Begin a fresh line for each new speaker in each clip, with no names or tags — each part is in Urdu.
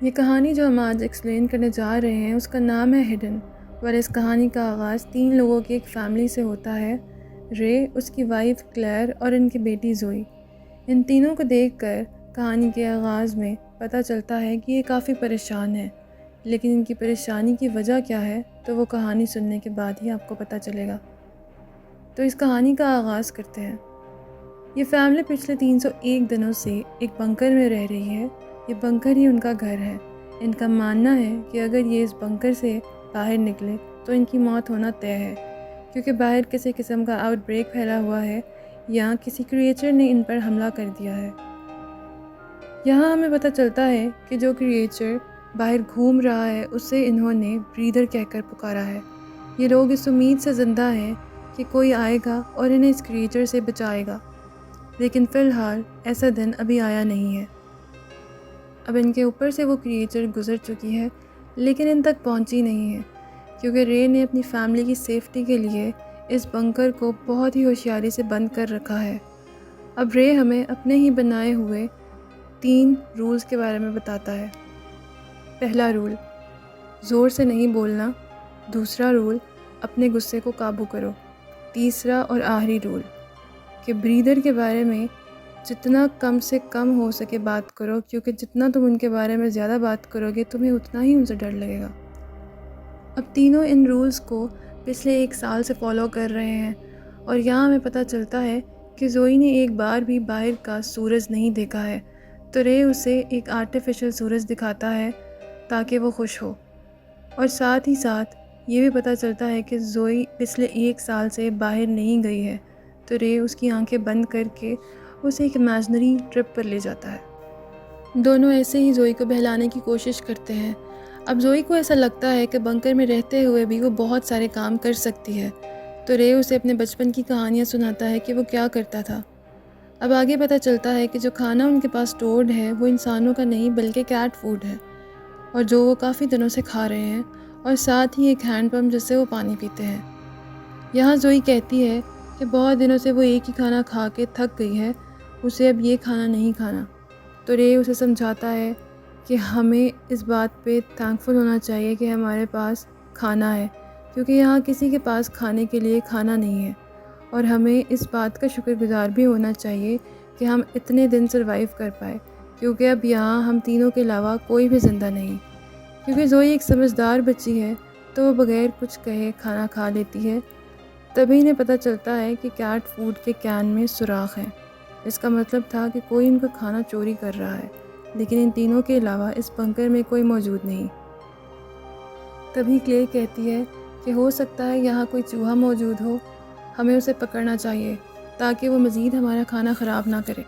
یہ کہانی جو ہم آج ایکسپلین کرنے جا رہے ہیں اس کا نام ہے ہڈن، اور اس کہانی کا آغاز 3 لوگوں کی ایک فیملی سے ہوتا ہے، رے، اس کی وائف کلیئر اور ان کی بیٹی زوئی۔ ان تینوں کو دیکھ کر کہانی کے آغاز میں پتہ چلتا ہے کہ یہ کافی پریشان ہیں، لیکن ان کی پریشانی کی وجہ کیا ہے تو وہ کہانی سننے کے بعد ہی آپ کو پتہ چلے گا۔ تو اس کہانی کا آغاز کرتے ہیں۔ یہ فیملی پچھلے 301 دنوں سے ایک بنکر میں رہ رہی ہے۔ یہ بنکر ہی ان کا گھر ہے۔ ان کا ماننا ہے کہ اگر یہ اس بنکر سے باہر نکلے تو ان کی موت ہونا طے ہے، کیونکہ باہر کسی قسم کا آؤٹ بریک پھیلا ہوا ہے یا کسی کریچر نے ان پر حملہ کر دیا ہے۔ یہاں ہمیں پتہ چلتا ہے کہ جو کریچر باہر گھوم رہا ہے اسے انہوں نے بریدر کہہ کر پکارا ہے۔ یہ لوگ اس امید سے زندہ ہیں کہ کوئی آئے گا اور انہیں اس کریچر سے بچائے گا، لیکن فی الحال ایسا دن ابھی آیا نہیں ہے۔ اب ان کے اوپر سے وہ کریچر گزر چکی ہے، لیکن ان تک پہنچی نہیں ہے، کیونکہ رے نے اپنی فیملی کی سیفٹی کے لیے اس بنکر کو بہت ہی ہوشیاری سے بند کر رکھا ہے۔ اب رے ہمیں اپنے ہی بنائے ہوئے 3 رولز کے بارے میں بتاتا ہے۔ پہلا رول، زور سے نہیں بولنا۔ دوسرا رول، اپنے غصے کو قابو کرو۔ تیسرا اور آخری رول کہ بریدر کے بارے میں جتنا کم سے کم ہو سکے بات کرو، کیونکہ جتنا تم ان کے بارے میں زیادہ بات کرو گے تمہیں اتنا ہی ان سے ڈر لگے گا۔ اب تینوں ان رولز کو پچھلے 1 سال سے فالو کر رہے ہیں، اور یہاں ہمیں پتہ چلتا ہے کہ زوئی نے ایک بار بھی باہر کا سورج نہیں دیکھا ہے، تو رے اسے ایک آرٹیفیشل سورج دکھاتا ہے تاکہ وہ خوش ہو۔ اور ساتھ ہی ساتھ یہ بھی پتہ چلتا ہے کہ زوئی پچھلے 1 سال سے باہر نہیں گئی ہے، تو رے اس کی آنکھیں بند کر کے اسے ایک امیجنری ٹرپ پر لے جاتا ہے۔ دونوں ایسے ہی زوئی کو بہلانے کی کوشش کرتے ہیں۔ اب زوئی کو ایسا لگتا ہے کہ بنکر میں رہتے ہوئے بھی وہ بہت سارے کام کر سکتی ہے، تو رے اسے اپنے بچپن کی کہانیاں سناتا ہے کہ وہ کیا کرتا تھا۔ اب آگے پتہ چلتا ہے کہ جو کھانا ان کے پاس اسٹورڈ ہے وہ انسانوں کا نہیں بلکہ کیٹ فوڈ ہے، اور جو وہ کافی دنوں سے کھا رہے ہیں، اور ساتھ ہی ایک ہینڈ پمپ جس سے وہ پانی پیتے ہیں۔ یہاں زوئی کہتی ہے کہ بہت دنوں سے وہ ایک ہی کھانا کھا کے تھک گئی ہے، اسے اب یہ کھانا نہیں کھانا، تو رے اسے سمجھاتا ہے کہ ہمیں اس بات پہ تھینکفل ہونا چاہیے کہ ہمارے پاس کھانا ہے، کیونکہ یہاں کسی کے پاس کھانے کے لیے کھانا نہیں ہے، اور ہمیں اس بات کا شکر گزار بھی ہونا چاہیے کہ ہم اتنے دن سروائیو کر پائے، کیونکہ اب یہاں ہم تینوں کے علاوہ کوئی بھی زندہ نہیں۔ کیونکہ زوئی ایک سمجھدار بچی ہے تو وہ بغیر کچھ کہے کھانا کھا لیتی ہے۔ تبھی انہیں پتہ چلتا ہے کہ کیٹ فوڈ کے کین میں سوراخ ہیں۔ اس کا مطلب تھا کہ کوئی ان کا کھانا چوری کر رہا ہے، لیکن ان تینوں کے علاوہ اس بنکر میں کوئی موجود نہیں۔ تبھی کلے کہتی ہے کہ ہو سکتا ہے یہاں کوئی چوہا موجود ہو، ہمیں اسے پکڑنا چاہیے تاکہ وہ مزید ہمارا کھانا خراب نہ کرے۔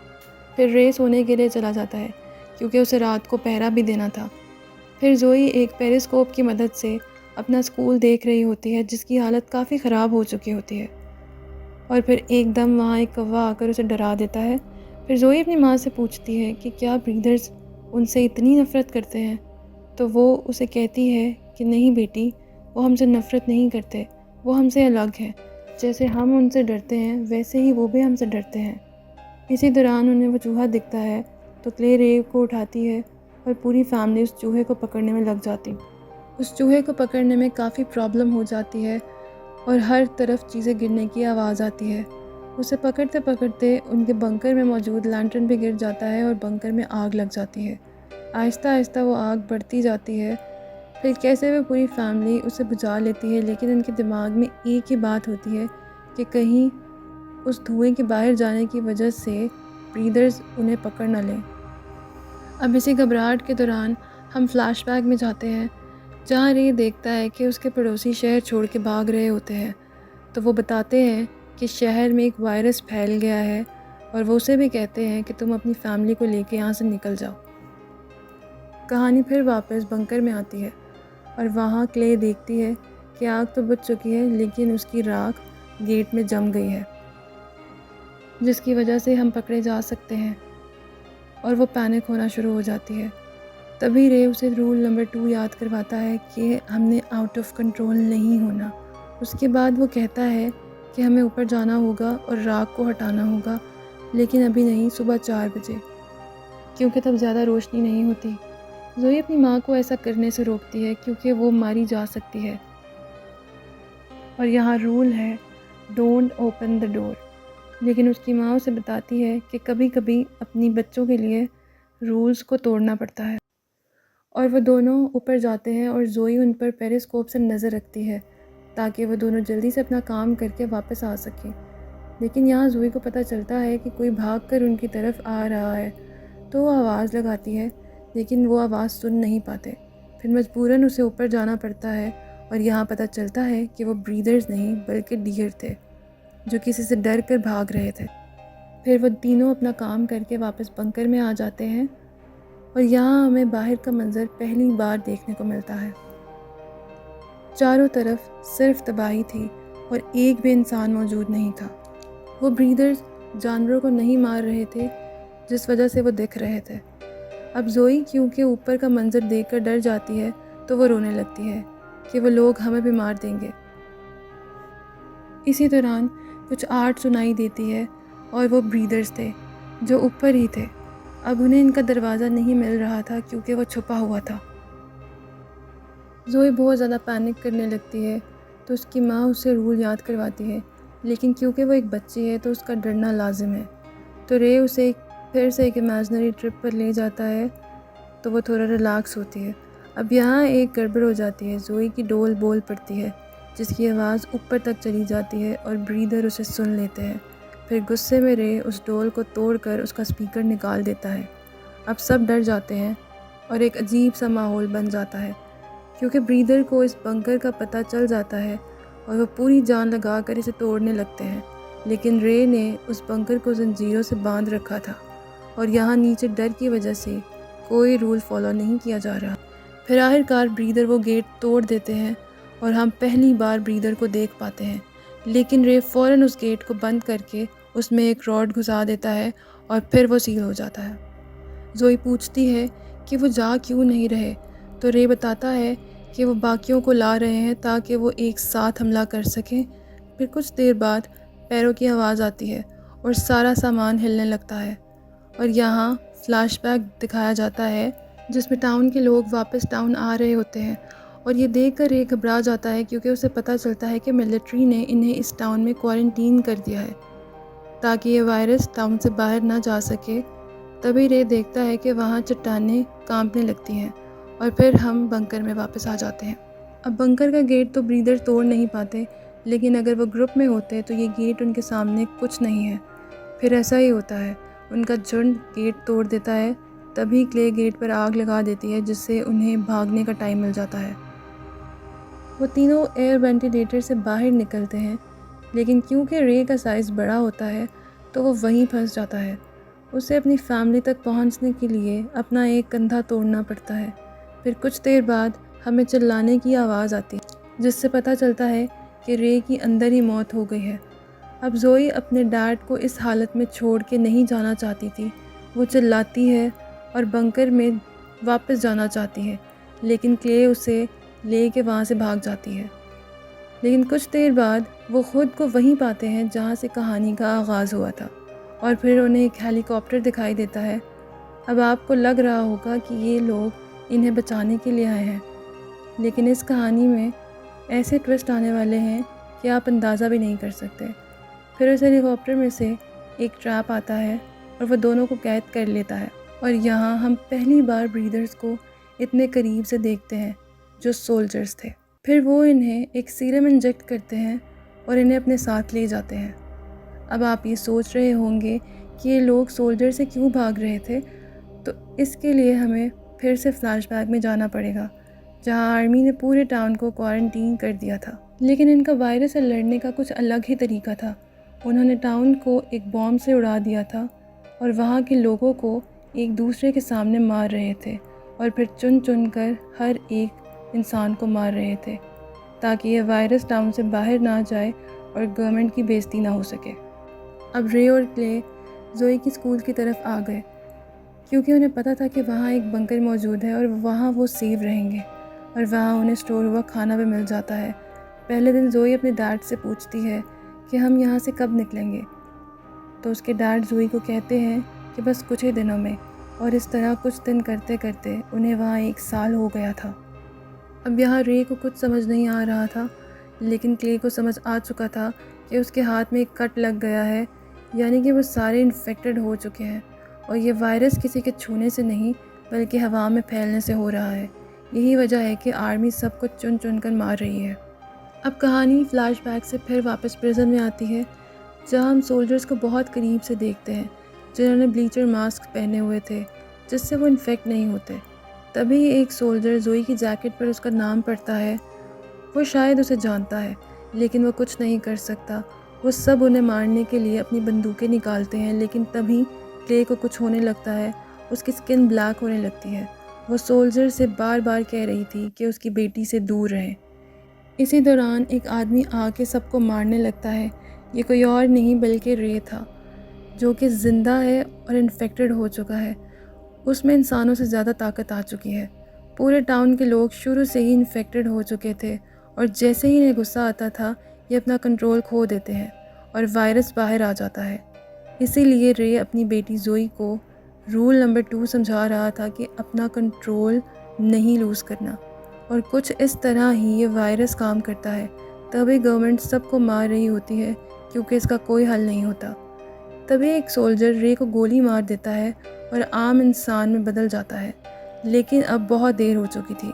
پھر رے سونے کے لیے چلا جاتا ہے کیونکہ اسے رات کو پہرا بھی دینا تھا۔ پھر زوئی ایک پیریسکوپ کی مدد سے اپنا اسکول دیکھ رہی ہوتی ہے جس کی حالت کافی خراب ہو چکی ہوتی ہے، اور پھر ایک دم وہاں ایک کوا آ کر اسے ڈرا دیتا ہے۔ پھر زوئی اپنی ماں سے پوچھتی ہے کہ کیا بریدرز ان سے اتنی نفرت کرتے ہیں، تو وہ اسے کہتی ہے کہ نہیں بیٹی، وہ ہم سے نفرت نہیں کرتے، وہ ہم سے الگ ہیں، جیسے ہم ان سے ڈرتے ہیں ویسے ہی وہ بھی ہم سے ڈرتے ہیں۔ اسی دوران انہیں وہ چوہا دکھتا ہے تو کلے رے کو اٹھاتی ہے اور پوری فیملی اس چوہے کو پکڑنے میں لگ جاتی۔ اس چوہے کو پکڑنے میں کافی پرابلم ہو جاتی ہے اور ہر طرف چیزیں گرنے کی آواز آتی ہے۔ اسے پکڑتے پکڑتے ان کے بنکر میں موجود لینٹرن بھی گر جاتا ہے اور بنکر میں آگ لگ جاتی ہے۔ آہستہ آہستہ وہ آگ بڑھتی جاتی ہے، پھر کیسے وہ پوری فیملی اسے بجھا لیتی ہے، لیکن ان کے دماغ میں ایک ہی بات ہوتی ہے کہ کہیں اس دھوئیں کے باہر جانے کی وجہ سے بریدرز انہیں پکڑ نہ لیں۔ اب اسی گھبراہٹ کے دوران ہم فلیش بیک میں جاتے ہیں جہاں رے دیکھتا ہے کہ اس کے پڑوسی شہر چھوڑ کے بھاگ رہے ہوتے ہیں، تو وہ بتاتے ہیں کہ شہر میں ایک وائرس پھیل گیا ہے، اور وہ اسے بھی کہتے ہیں کہ تم اپنی فیملی کو لے کے یہاں سے نکل جاؤ۔ کہانی پھر واپس بنکر میں آتی ہے، اور وہاں کلے دیکھتی ہے کہ آگ تو بجھ چکی ہے لیکن اس کی راکھ گیٹ میں جم گئی ہے، جس کی وجہ سے ہم پکڑے جا سکتے ہیں، اور وہ پینک ہونا شروع ہو جاتی ہے۔ تبھی رے اسے رول نمبر 2 یاد کرواتا ہے کہ ہم نے آؤٹ آف کنٹرول نہیں ہونا۔ اس کے بعد وہ کہتا ہے کہ ہمیں اوپر جانا ہوگا اور راکھ کو ہٹانا ہوگا، لیکن ابھی نہیں، صبح 4 بجے، کیونکہ تب زیادہ روشنی نہیں ہوتی۔ زوئی اپنی ماں کو ایسا کرنے سے روکتی ہے کیونکہ وہ ماری جا سکتی ہے، اور یہاں رول ہے ڈونٹ اوپن دا ڈور۔ لیکن اس کی ماں اسے بتاتی ہے کہ کبھی کبھی اپنی بچوں کے لیے رولز کو توڑنا پڑتا ہے، اور وہ دونوں اوپر جاتے ہیں اور زوئی ان پر پیریسکوپ سے نظر رکھتی ہے تاکہ وہ دونوں جلدی سے اپنا کام کر کے واپس آ سکیں۔ لیکن یہاں زوئی کو پتہ چلتا ہے کہ کوئی بھاگ کر ان کی طرف آ رہا ہے، تو وہ آواز لگاتی ہے لیکن وہ آواز سن نہیں پاتے۔ پھر مجبوراً اسے اوپر جانا پڑتا ہے، اور یہاں پتہ چلتا ہے کہ وہ بریدرز نہیں بلکہ ڈیئر تھے جو کسی سے ڈر کر بھاگ رہے تھے۔ پھر وہ تینوں اپنا کام کر کے واپس بنکر میں آ جاتے ہیں، اور یہاں ہمیں باہر کا منظر پہلی بار دیکھنے کو ملتا ہے۔ چاروں طرف صرف تباہی تھی اور ایک بھی انسان موجود نہیں تھا۔ وہ بریدرز جانوروں کو نہیں مار رہے تھے جس وجہ سے وہ دکھ رہے تھے۔ اب زوئی کیونکہ اوپر کا منظر دیکھ کر ڈر جاتی ہے تو وہ رونے لگتی ہے کہ وہ لوگ ہمیں بھی مار دیں گے۔ اسی دوران کچھ آرٹ سنائی دیتی ہے، اور وہ بریدرز تھے جو اوپر ہی تھے۔ اب انہیں ان کا دروازہ نہیں مل رہا تھا کیونکہ وہ چھپا ہوا تھا۔ زوئی بہت زیادہ پینک کرنے لگتی ہے تو اس کی ماں اسے رول یاد کرواتی ہے، لیکن کیونکہ وہ ایک بچی ہے تو اس کا ڈرنا لازم ہے۔ تو رے اسے پھر سے ایک امیجنری ٹرپ پر لے جاتا ہے تو وہ تھوڑا ریلیکس ہوتی ہے۔ اب یہاں ایک گڑبڑ ہو جاتی ہے، زوئی کی ڈول بول پڑتی ہے جس کی آواز اوپر تک چلی جاتی ہے اور بریدر اسے سن لیتے ہیں۔ پھر غصے میں رے اس ڈول کو توڑ کر اس کا اسپیکر نکال دیتا ہے۔ اب سب ڈر جاتے ہیں اور ایک عجیب سا ماحول بن جاتا ہے کیونکہ بریدر کو اس بنکر کا پتہ چل جاتا ہے اور وہ پوری جان لگا کر اسے توڑنے لگتے ہیں، لیکن رے نے اس بنکر کو زنجیروں سے باندھ رکھا تھا اور یہاں نیچے ڈر کی وجہ سے کوئی رول فالو نہیں کیا جا رہا۔ پھر آخرکار بریدر وہ گیٹ توڑ دیتے ہیں اور ہم پہلی بار بریدر کو دیکھ پاتے ہیں، لیکن رے فوراً اس گیٹ کو بند کر کے اس میں ایک راڈ گھسا دیتا ہے اور پھر وہ سیل ہو جاتا ہے۔ زوئی پوچھتی ہے کہ وہ جا کیوں نہیں رہے تو رے بتاتا ہے کہ وہ باقیوں کو لا رہے ہیں تاکہ وہ ایک ساتھ حملہ کر سکیں۔ پھر کچھ دیر بعد پیروں کی آواز آتی ہے اور سارا سامان ہلنے لگتا ہے، اور یہاں فلیش بیک دکھایا جاتا ہے جس میں ٹاؤن کے لوگ واپس ٹاؤن آ رہے ہوتے ہیں، اور یہ دیکھ کر رے گھبرا جاتا ہے کیونکہ اسے پتہ چلتا ہے کہ ملٹری نے انہیں اس ٹاؤن میں کوارنٹین کر دیا ہے تاکہ یہ وائرس ٹاؤن سے باہر نہ جا سکے۔ تبھی رے دیکھتا ہے کہ وہاں چٹانیں کانپنے لگتی ہیں، اور پھر ہم بنکر میں واپس آ جاتے ہیں۔ اب بنکر کا گیٹ تو بریدر توڑ نہیں پاتے، لیکن اگر وہ گروپ میں ہوتے تو یہ گیٹ ان کے سامنے کچھ نہیں ہے۔ پھر ایسا ہی ہوتا ہے، ان کا جھنڈ گیٹ توڑ دیتا ہے۔ تبھی کلے گیٹ پر آگ لگا دیتی ہے جس سے انہیں بھاگنے کا ٹائم مل جاتا ہے۔ وہ تینوں ایئر وینٹیلیٹر سے باہر نکلتے ہیں، لیکن کیونکہ رے کا سائز بڑا ہوتا ہے تو وہ وہیں پھنس جاتا ہے۔ اسے اپنی فیملی تک پہنچنے کے لیے اپنا ایک کندھا توڑنا پڑتا ہے۔ پھر کچھ دیر بعد ہمیں چلانے کی آواز آتی ہے جس سے پتہ چلتا ہے کہ رے کی اندر ہی موت ہو گئی ہے۔ اب زوئی اپنے ڈیڈ کو اس حالت میں چھوڑ کے نہیں جانا چاہتی تھی۔ وہ چلاتی ہے اور بنکر میں واپس جانا چاہتی ہے، لیکن کلے اسے لے کے وہاں سے بھاگ جاتی ہے۔ لیکن کچھ دیر بعد وہ خود کو وہیں پاتے ہیں جہاں سے کہانی کا آغاز ہوا تھا، اور پھر انہیں ایک ہیلی کاپٹر دکھائی دیتا ہے۔ اب آپ کو لگ رہا ہوگا کہ یہ لوگ انہیں بچانے کے لیے آئے ہیں، لیکن اس کہانی میں ایسے ٹوسٹ آنے والے ہیں کہ آپ اندازہ بھی نہیں کر سکتے۔ پھر اس ہیلی کاپٹر میں سے ایک ٹریپ آتا ہے اور وہ دونوں کو قید کر لیتا ہے، اور یہاں ہم پہلی بار بریدرز کو اتنے قریب سے دیکھتے ہیں جو سولجرز تھے۔ پھر وہ انہیں ایک سیرم انجیکٹ کرتے ہیں اور انہیں اپنے ساتھ لے جاتے ہیں۔ اب آپ یہ سوچ رہے ہوں گے کہ یہ لوگ سولجر سے کیوں بھاگ رہے تھے، تو اس کے لیے ہمیں پھر سے فلیش بیک میں جانا پڑے گا جہاں آرمی نے پورے ٹاؤن کو کوارنٹین کر دیا تھا۔ لیکن ان کا وائرس سے لڑنے کا کچھ الگ ہی طریقہ تھا۔ انہوں نے ٹاؤن کو ایک بام سے اڑا دیا تھا اور وہاں کے لوگوں کو ایک دوسرے کے سامنے مار رہے تھے، اور پھر چن چن کر ہر ایک انسان کو مار رہے تھے تاکہ یہ وائرس ٹاؤن سے باہر نہ جائے اور گورنمنٹ کی بے عزتی نہ ہو سکے۔ اب رے اور کلے زوئی کی اسکول کی طرف آ گئے کیونکہ انہیں پتہ تھا کہ وہاں ایک بنکر موجود ہے اور وہاں وہ سیف رہیں گے، اور وہاں انہیں اسٹور ہوا کھانا بھی مل جاتا ہے۔ پہلے دن زوئی اپنے ڈیڈ سے پوچھتی ہے کہ ہم یہاں سے کب نکلیں گے، تو اس کے ڈیڈ زوئی کو کہتے ہیں کہ بس کچھ ہی دنوں میں، اور اس طرح کچھ دن کرتے کرتے انہیں وہاں 1 سال ہو گیا تھا۔ اب یہاں رے کو کچھ سمجھ نہیں آ رہا تھا، لیکن کلے کو سمجھ آ چکا تھا کہ اس کے ہاتھ میں ایک کٹ لگ گیا ہے، یعنی کہ وہ سارے انفیکٹڈ ہو چکے ہیں، اور یہ وائرس کسی کے چھونے سے نہیں بلکہ ہوا میں پھیلنے سے ہو رہا ہے۔ یہی وجہ ہے کہ آرمی سب کو چن چن کر مار رہی ہے۔ اب کہانی فلیش بیک سے پھر واپس پریزن میں آتی ہے، جہاں ہم سولجرز کو بہت قریب سے دیکھتے ہیں جنہوں نے بلیچر ماسک پہنے ہوئے تھے جس سے وہ انفیکٹ نہیں ہوتے۔ تبھی ایک سولجر زوئی کی جیکٹ پر اس کا نام پڑھتا ہے۔ وہ شاید اسے جانتا ہے لیکن وہ کچھ نہیں کر سکتا۔ وہ سب انہیں مارنے کے لیے اپنی بندوقیں نکالتے ہیں، لیکن تبھی کلے کو کچھ ہونے لگتا ہے، اس کی سکن بلیک ہونے لگتی ہے۔ وہ سولجر سے بار بار کہہ رہی تھی کہ اس کی بیٹی سے دور رہیں۔ اسی دوران ایک آدمی آ کے سب کو مارنے لگتا ہے۔ یہ کوئی اور نہیں بلکہ رے تھا، جو کہ زندہ ہے اور انفیکٹڈ ہو چکا ہے۔ اس میں انسانوں سے زیادہ طاقت آ چکی ہے۔ پورے ٹاؤن کے لوگ شروع سے ہی انفیکٹڈ ہو چکے تھے، اور جیسے ہی انہیں غصہ آتا تھا یہ اپنا کنٹرول کھو دیتے ہیں اور وائرس باہر آ جاتا ہے۔ اسی لیے رے اپنی بیٹی زوئی کو رول نمبر 2 سمجھا رہا تھا کہ اپنا کنٹرول نہیں لوز کرنا، اور کچھ اس طرح ہی یہ وائرس کام کرتا ہے۔ تبھی گورنمنٹ سب کو مار رہی ہوتی ہے کیونکہ اس کا کوئی حل نہیں ہوتا۔ تبھی ایک سولجر رے کو گولی مار دیتا ہے اور عام انسان میں بدل جاتا ہے، لیکن اب بہت دیر ہو چکی تھی،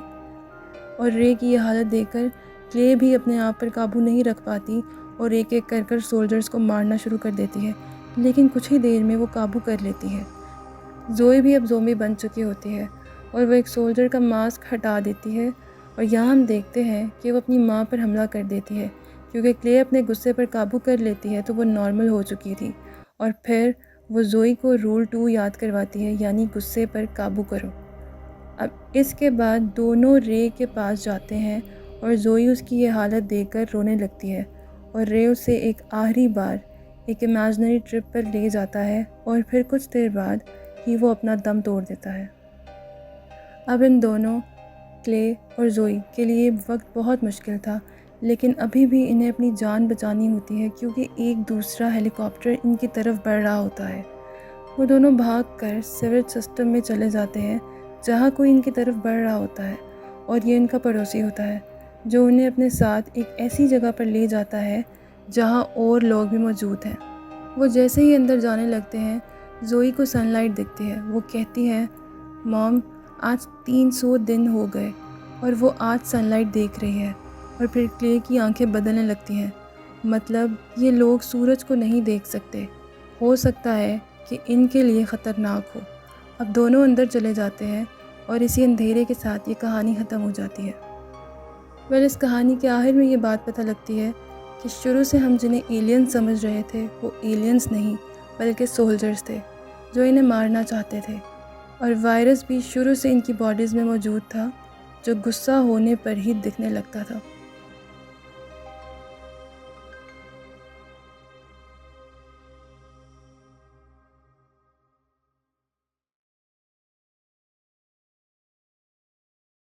اور رے کی یہ حالت دیکھ کر کلے بھی اپنے آپ پر قابو نہیں رکھ پاتی اور ایک ایک کر کر سولجرز کو مارنا شروع کر دیتی ہے، لیکن کچھ ہی دیر میں وہ قابو کر لیتی ہے۔ زوئی بھی اب زومبی بن چکی ہوتی ہے اور وہ ایک سولجر کا ماسک ہٹا دیتی ہے، اور یہاں ہم دیکھتے ہیں کہ وہ اپنی ماں پر حملہ کر دیتی ہے۔ کیونکہ کلے اپنے غصے پر قابو کر لیتی ہے تو وہ نارمل ہو چکی تھی، اور پھر وہ زوئی کو رول 2 یاد کرواتی ہے، یعنی غصے پر قابو کرو۔ اب اس کے بعد دونوں رے کے پاس جاتے ہیں اور زوئی اس کی یہ حالت دیکھ کر رونے لگتی ہے، اور رے اسے ایک آخری بار ایک امیجنری ٹرپ پر لے جاتا ہے، اور پھر کچھ دیر بعد ہی وہ اپنا دم توڑ دیتا ہے۔ اب ان دونوں کلے اور زوئی کے لیے وقت بہت مشکل تھا، لیکن ابھی بھی انہیں اپنی جان بچانی ہوتی ہے کیونکہ ایک دوسرا ہیلی کاپٹر ان کی طرف بڑھ رہا ہوتا ہے۔ وہ دونوں بھاگ کر سیویج سسٹم میں چلے جاتے ہیں جہاں کوئی ان کی طرف بڑھ رہا ہوتا ہے، اور یہ ان کا پڑوسی ہوتا ہے جو انہیں اپنے ساتھ ایک ایسی جگہ پر لے جاتا ہے جہاں اور لوگ بھی موجود ہیں۔ وہ جیسے ہی اندر جانے لگتے ہیں زوئی کو سن لائٹ دکھتی ہے۔ وہ کہتی ہے، موم آج 300 دن ہو گئے اور وہ آج سن لائٹ دیکھ رہی ہے، اور پھر کلے کی آنکھیں بدلنے لگتی ہیں۔ مطلب یہ لوگ سورج کو نہیں دیکھ سکتے، ہو سکتا ہے کہ ان کے لیے خطرناک ہو۔ اب دونوں اندر چلے جاتے ہیں اور اسی اندھیرے کے ساتھ یہ کہانی ختم ہو جاتی ہے۔ اس کہانی کے آخر میں یہ بات پتہ لگتی ہے کہ شروع سے ہم جنہیں ایلینز سمجھ رہے تھے وہ ایلینز نہیں بلکہ سولجرز تھے جو انہیں مارنا چاہتے تھے، اور وائرس بھی شروع سے ان کی باڈیز میں موجود تھا جو غصہ ہونے پر ہی دکھنے لگتا تھا۔